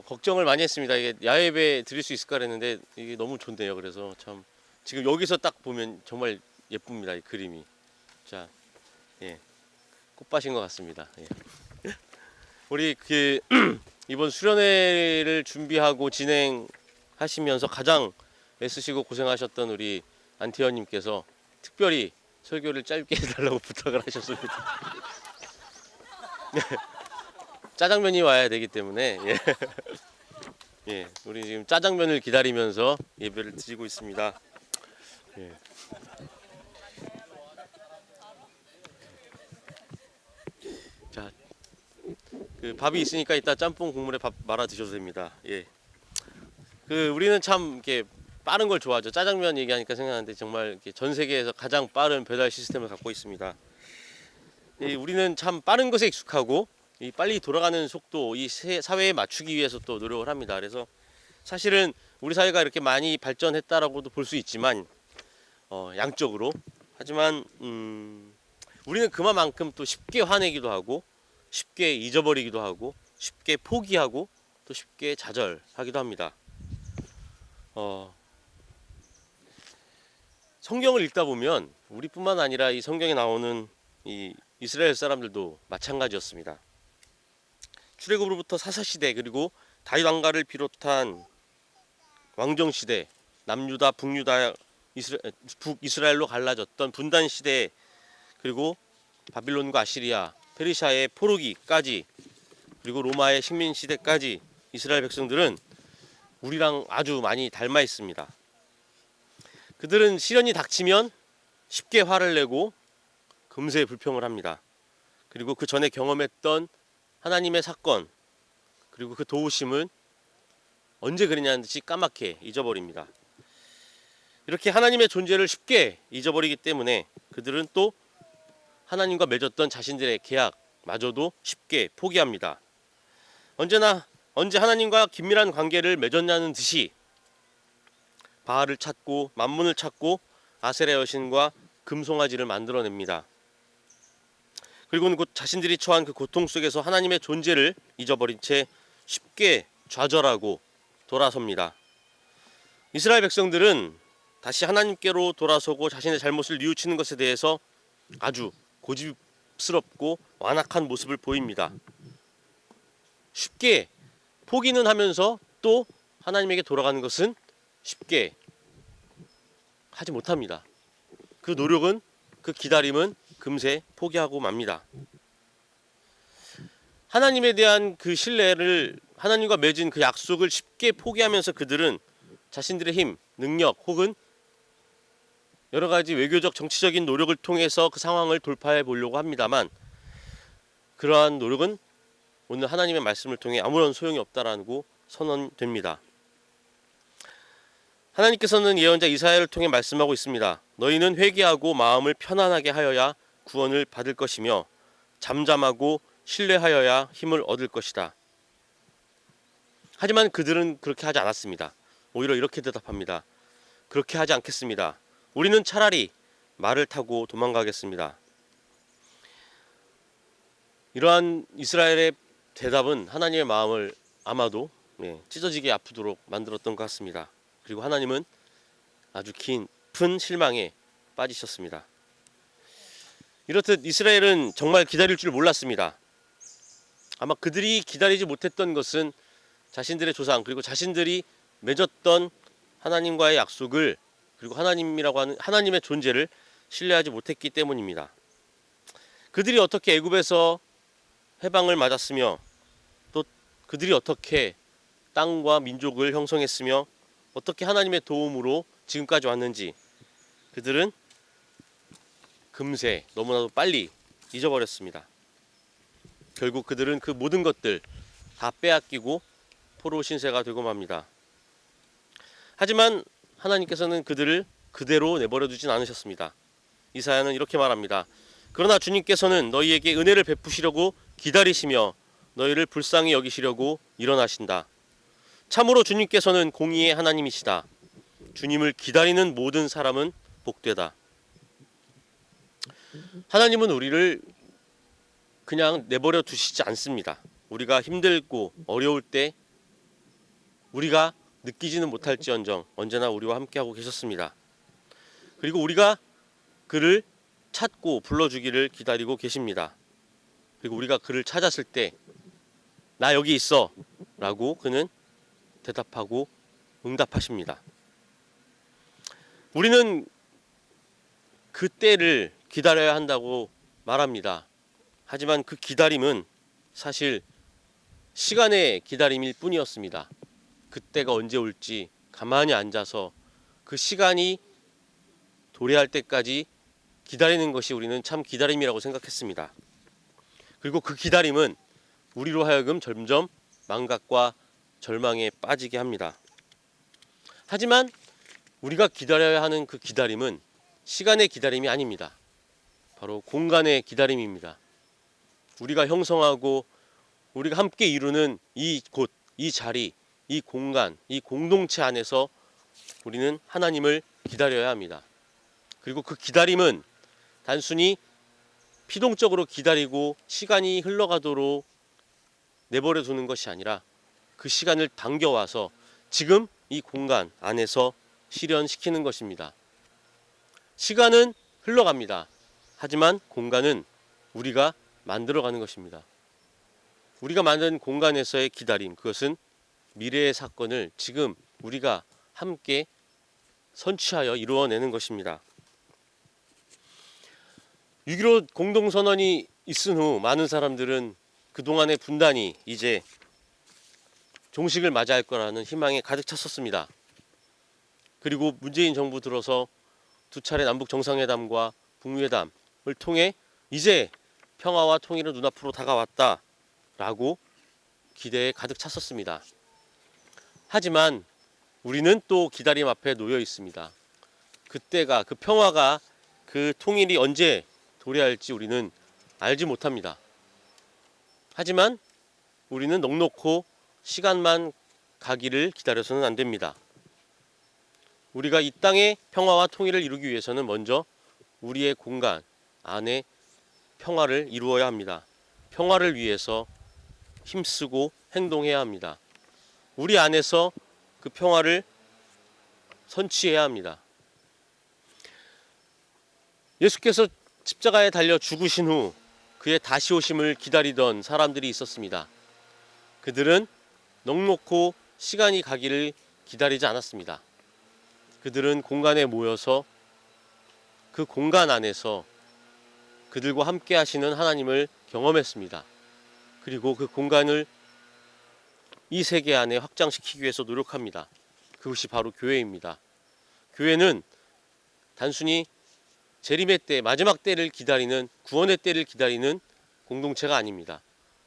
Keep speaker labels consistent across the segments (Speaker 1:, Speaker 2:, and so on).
Speaker 1: 걱정을 많이 했습니다. 이게 야외배 드릴 수 있을까 그랬는데 이게 너무 좋네요. 그래서 참 지금 여기서 딱 보면 정말 예쁩니다. 이 그림이. 자, 예, 꽃밭인 것 같습니다. 예. 우리 이번 수련회를 준비하고 진행하시면서 가장 애쓰시고 고생하셨던 우리 안티어님께서 특별히 설교를 짧게 해달라고 부탁을 하셨습니다. 짜장면이 와야 되기 때문에 예. 예, 우리 지금 짜장면을 기다리면서 예배를 드리고 있습니다. 예. 자, 그 밥이 있으니까 이따 짬뽕 국물에 밥 말아 드셔도 됩니다. 예. 우리는 참 이렇게 빠른 걸 좋아하죠. 짜장면 얘기하니까 생각나는데 정말 이렇게 전 세계에서 가장 빠른 배달 시스템을 갖고 있습니다. 우리는 참 빠른 것에 익숙하고 이 빨리 돌아가는 속도, 사회에 맞추기 위해서 또 노력을 합니다. 그래서 사실은 우리 사회가 이렇게 많이 발전했다라고도 볼 수 있지만 양적으로 하지만 우리는 그만큼 또 쉽게 화내기도 하고 쉽게 잊어버리기도 하고 쉽게 포기하고 또 쉽게 좌절하기도 합니다. 성경을 읽다 보면 우리뿐만 아니라 이 성경에 나오는 이 이스라엘 사람들도 마찬가지였습니다. 출애굽으로부터 사사시대 그리고 다윗 왕가를 비롯한 왕정시대, 남유다, 북유다, 북이스라엘로 갈라졌던 분단시대, 그리고 바빌론과 아시리아, 페르시아의 포로기까지, 그리고 로마의 식민시대까지 이스라엘 백성들은 우리랑 아주 많이 닮아 있습니다. 그들은 시련이 닥치면 쉽게 화를 내고 금세 불평을 합니다. 그리고 그 전에 경험했던 하나님의 사건, 그리고 그 도우심은 언제 그랬냐는 듯이 까맣게 잊어버립니다. 이렇게 하나님의 존재를 쉽게 잊어버리기 때문에 그들은 또 하나님과 맺었던 자신들의 계약마저도 쉽게 포기합니다. 언제 하나님과 긴밀한 관계를 맺었냐는 듯이 바알을 찾고 만문을 찾고 아세라 여신과 금송아지를 만들어냅니다. 그리고는 곧 자신들이 처한 그 고통 속에서 하나님의 존재를 잊어버린 채 쉽게 좌절하고 돌아섭니다. 이스라엘 백성들은 다시 하나님께로 돌아서고 자신의 잘못을 뉘우치는 것에 대해서 아주 고집스럽고 완악한 모습을 보입니다. 쉽게 포기는 하면서 또 하나님에게 돌아가는 것은 쉽게 하지 못합니다. 그 노력은, 그 기다림은 금세 포기하고 맙니다. 하나님에 대한 그 신뢰를, 하나님과 맺은 그 약속을 쉽게 포기하면서 그들은 자신들의 힘, 능력 혹은 여러 가지 외교적 정치적인 노력을 통해서 그 상황을 돌파해 보려고 합니다만, 그러한 노력은 오늘 하나님의 말씀을 통해 아무런 소용이 없다라고 선언됩니다. 하나님께서는 예언자 이사야를 통해 말씀하고 있습니다. 너희는 회개하고 마음을 편안하게 하여야 구원을 받을 것이며 잠잠하고 신뢰하여야 힘을 얻을 것이다. 하지만 그들은 그렇게 하지 않았습니다. 오히려 이렇게 대답합니다. 그렇게 하지 않겠습니다. 우리는 차라리 말을 타고 도망가겠습니다. 이러한 이스라엘의 대답은 하나님의 마음을 아마도 찢어지게 아프도록 만들었던 것 같습니다. 그리고 하나님은 아주 깊은 실망에 빠지셨습니다. 이렇듯 이스라엘은 정말 기다릴 줄 몰랐습니다. 아마 그들이 기다리지 못했던 것은 자신들의 조상 그리고 자신들이 맺었던 하나님과의 약속을, 그리고 하나님이라고 하는 하나님의 존재를 신뢰하지 못했기 때문입니다. 그들이 어떻게 애굽에서 해방을 맞았으며 또 그들이 어떻게 땅과 민족을 형성했으며 어떻게 하나님의 도움으로 지금까지 왔는지 그들은 금세 너무나도 빨리 잊어버렸습니다. 결국 그들은 그 모든 것들 다 빼앗기고 포로 신세가 되고 맙니다. 하지만 하나님께서는 그들을 그대로 내버려 두진 않으셨습니다. 이사야는 이렇게 말합니다. 그러나 주님께서는 너희에게 은혜를 베푸시려고 기다리시며 너희를 불쌍히 여기시려고 일어나신다. 참으로 주님께서는 공의의 하나님이시다. 주님을 기다리는 모든 사람은 복되다. 하나님은 우리를 그냥 내버려 두시지 않습니다. 우리가 힘들고 어려울 때 우리가 느끼지는 못할지언정 언제나 우리와 함께하고 계셨습니다. 그리고 우리가 그를 찾고 불러주기를 기다리고 계십니다. 그리고 우리가 그를 찾았을 때 나 여기 있어 라고 그는 대답하고 응답하십니다. 우리는 그 때를 기다려야 한다고 말합니다. 하지만 그 기다림은 사실 시간의 기다림일 뿐이었습니다. 그때가 언제 올지 가만히 앉아서 그 시간이 도래할 때까지 기다리는 것이 우리는 참 기다림이라고 생각했습니다. 그리고 그 기다림은 우리로 하여금 점점 망각과 절망에 빠지게 합니다. 하지만 우리가 기다려야 하는 그 기다림은 시간의 기다림이 아닙니다. 바로 공간의 기다림입니다. 우리가 형성하고 우리가 함께 이루는 이 곳, 이 자리, 이 공간, 이 공동체 안에서 우리는 하나님을 기다려야 합니다. 그리고 그 기다림은 단순히 피동적으로 기다리고 시간이 흘러가도록 내버려 두는 것이 아니라 그 시간을 당겨와서 지금 이 공간 안에서 실현시키는 것입니다. 시간은 흘러갑니다. 하지만 공간은 우리가 만들어가는 것입니다. 우리가 만든 공간에서의 기다림, 그것은 미래의 사건을 지금 우리가 함께 선취하여 이루어내는 것입니다. 6.15 공동선언이 있은 후 많은 사람들은 그동안의 분단이 이제 종식을 맞이할 거라는 희망에 가득 찼었습니다. 그리고 문재인 정부 들어서 두 차례 남북 정상회담과 북미회담을 통해 이제 평화와 통일은 눈앞으로 다가왔다라고 기대에 가득 찼었습니다. 하지만 우리는 또 기다림 앞에 놓여 있습니다. 그때가, 그 평화가, 그 통일이 언제 도래할지 우리는 알지 못합니다. 하지만 우리는 넉넉히 시간만 가기를 기다려서는 안 됩니다. 우리가 이 땅의 평화와 통일을 이루기 위해서는 먼저 우리의 공간 안에 평화를 이루어야 합니다. 평화를 위해서 힘쓰고 행동해야 합니다. 우리 안에서 그 평화를 선취해야 합니다. 예수께서 십자가에 달려 죽으신 후 그의 다시 오심을 기다리던 사람들이 있었습니다. 그들은 넉넉히 시간이 가기를 기다리지 않았습니다. 그들은 공간에 모여서 그 공간 안에서 그들과 함께 하시는 하나님을 경험했습니다. 그리고 그 공간을 이 세계 안에 확장시키기 위해서 노력합니다. 그것이 바로 교회입니다. 교회는 단순히 재림의 때, 마지막 때를 기다리는, 구원의 때를 기다리는 공동체가 아닙니다.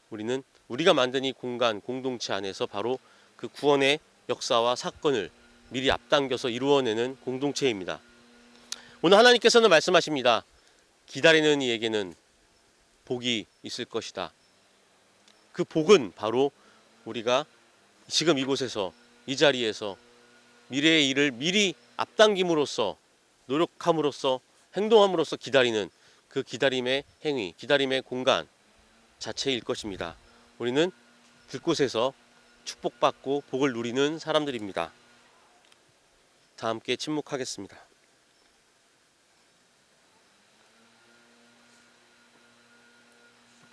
Speaker 1: 우리는 우리가 만든 이 공간, 공동체 안에서 바로 그 구원의 역사와 사건을 미리 앞당겨서 이루어내는 공동체입니다. 오늘 하나님께서는 말씀하십니다. 기다리는 이에게는 복이 있을 것이다. 그 복은 바로 우리가 지금 이곳에서, 이 자리에서 미래의 일을 미리 앞당김으로써, 노력함으로써, 행동함으로써 기다리는 그 기다림의 행위, 기다림의 공간 자체일 것입니다. 우리는 그곳에서 축복받고 복을 누리는 사람들입니다. 다 함께 침묵하겠습니다.